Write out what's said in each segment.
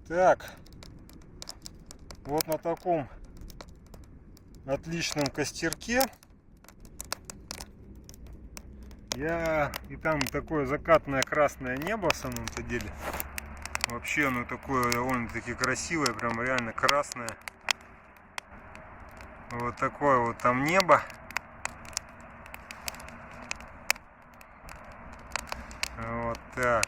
Так, вот на таком отличном костерке и там такое закатное красное небо в самом-то деле. Вообще оно такое довольно-таки красивое, прям реально красное. Вот такое вот там небо. Вот так.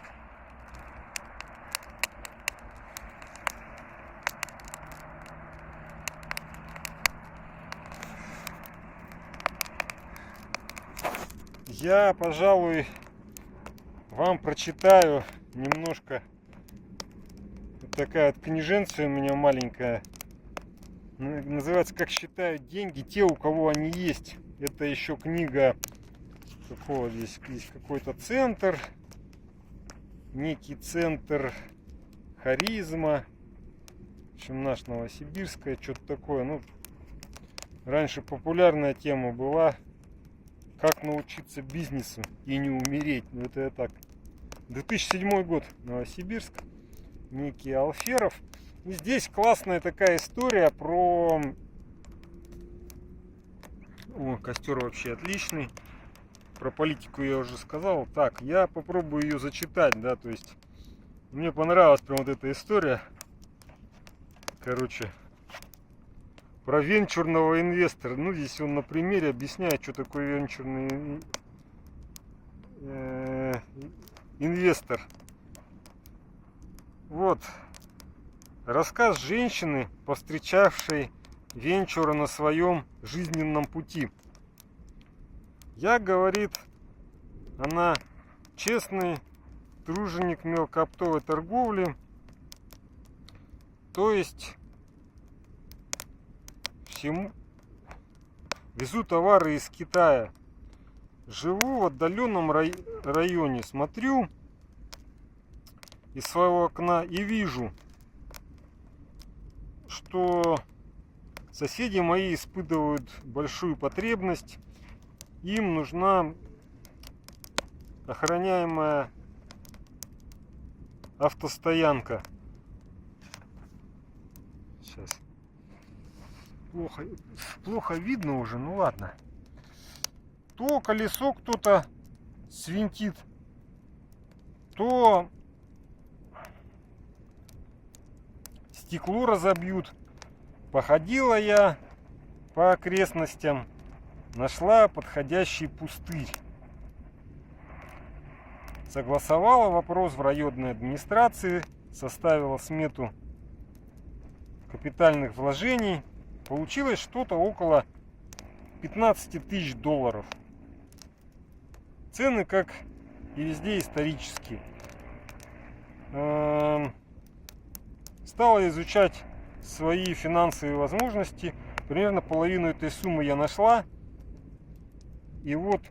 Я, пожалуй, вам прочитаю немножко. Вот такая вот книженция у меня маленькая. Называется «Как считают деньги те, у кого они есть». Это еще книга какого здесь есть какой-то центр. Некий центр харизма. В общем, наш Новосибирская, что-то такое. Ну, раньше популярная тема была «Как научиться бизнесу и не умереть». Ну, это я так. 2007 год, Новосибирск. Некий Алферов. И здесь классная такая история про... О, костер вообще отличный. Про политику я уже сказал. Так, я попробую ее зачитать, да, то есть мне понравилась прям вот эта история. Короче, про венчурного инвестора. Ну, здесь он на примере объясняет, что такое венчурный инвестор. Вот. Рассказ женщины, повстречавшей венчура на своем жизненном пути. Я, говорит, она честный труженик мелкооптовой торговли, то есть всему везу товары из Китая. Живу в отдаленном районе, смотрю из своего окна и вижу, что соседи мои испытывают большую потребность. Им нужна охраняемая автостоянка. Сейчас. Плохо видно уже, ну ладно. То колесо кто-то свинтит, то стекло разобьют. Походила я по окрестностям, нашла подходящий пустырь. Согласовала вопрос в районной администрации, составила смету капитальных вложений. Получилось что-то около 15 тысяч долларов. Цены, как и везде, исторические. Стала изучать свои финансовые возможности. Примерно половину этой суммы я нашла. И вот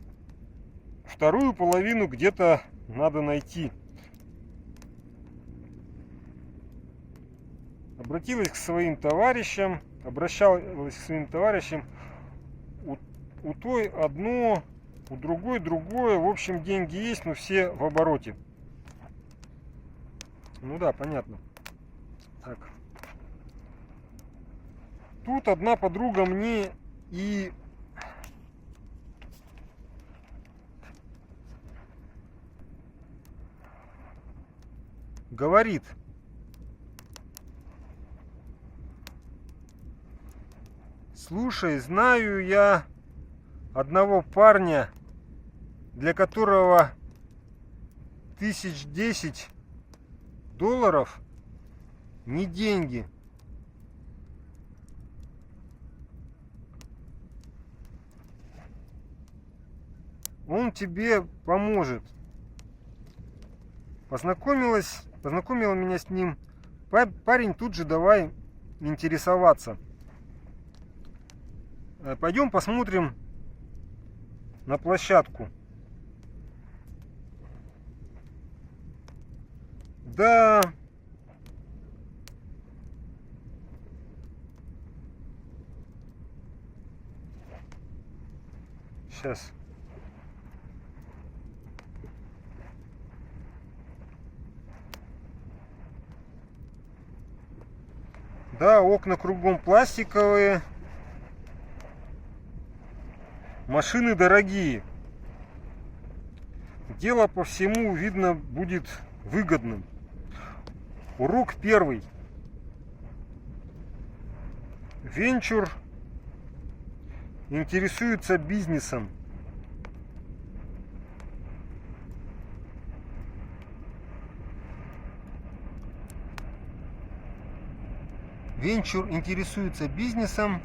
вторую половину где-то надо найти. Обратилась к своим товарищам. Обращалась к своим товарищам. У той одно, у другой другое. В общем, деньги есть, но все в обороте. Ну да, понятно. Так. Тут одна подруга мне и говорит: слушай, знаю я одного парня, для которого 1010 долларов не деньги. Он тебе поможет. Познакомила меня с ним. Парень тут же давай интересоваться. Пойдем посмотрим на площадку. Да. Сейчас. Да, окна кругом пластиковые. Машины дорогие. Дело по всему, видно, будет выгодным. Урок первый. Венчур интересуется бизнесом. Венчур интересуется бизнесом.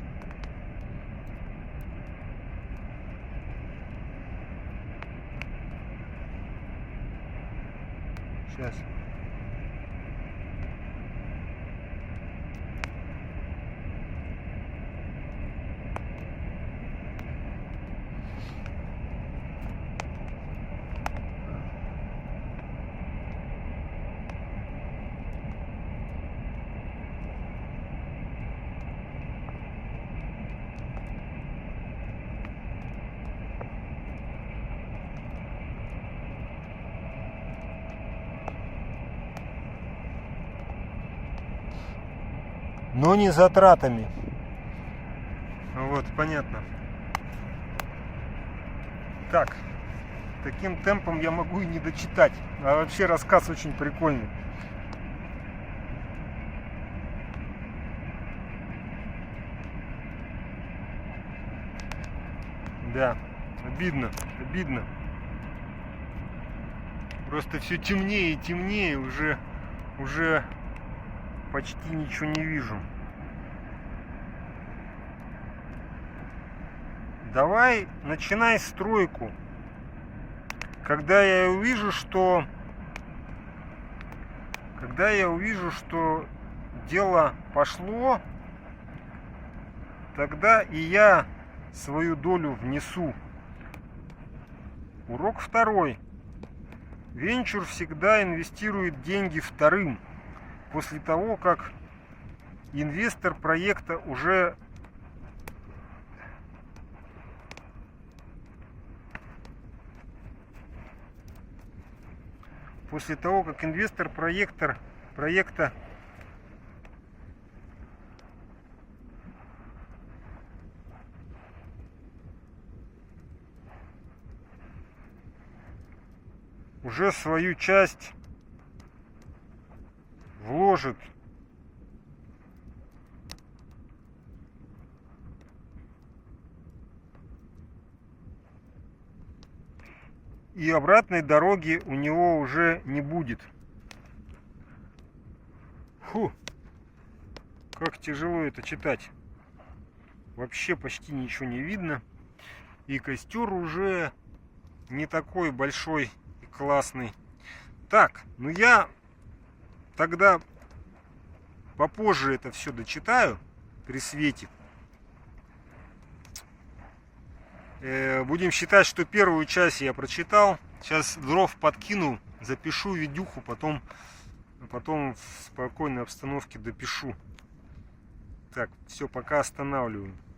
Сейчас. Но не затратами. Вот, понятно. Так, таким темпом я могу и не дочитать. А вообще рассказ очень прикольный. Да, обидно, обидно. Просто все темнее и темнее, уже почти ничего не вижу. Давай начинай стройку. Когда я увижу, что дело пошло, тогда и я свою долю внесу. Урок второй. Венчур всегда инвестирует деньги вторым, после того, как инвестор проекта уже проекта уже свою часть вложит. И обратной дороги у него уже не будет. Фу, как тяжело это читать. Вообще почти ничего не видно. И костер уже не такой большой и классный. Так, ну я тогда попозже это все дочитаю при свете. Будем считать, что первую часть я прочитал. Сейчас дров подкину, запишу видюху, потом в спокойной обстановке допишу. Так, все, пока останавливаю.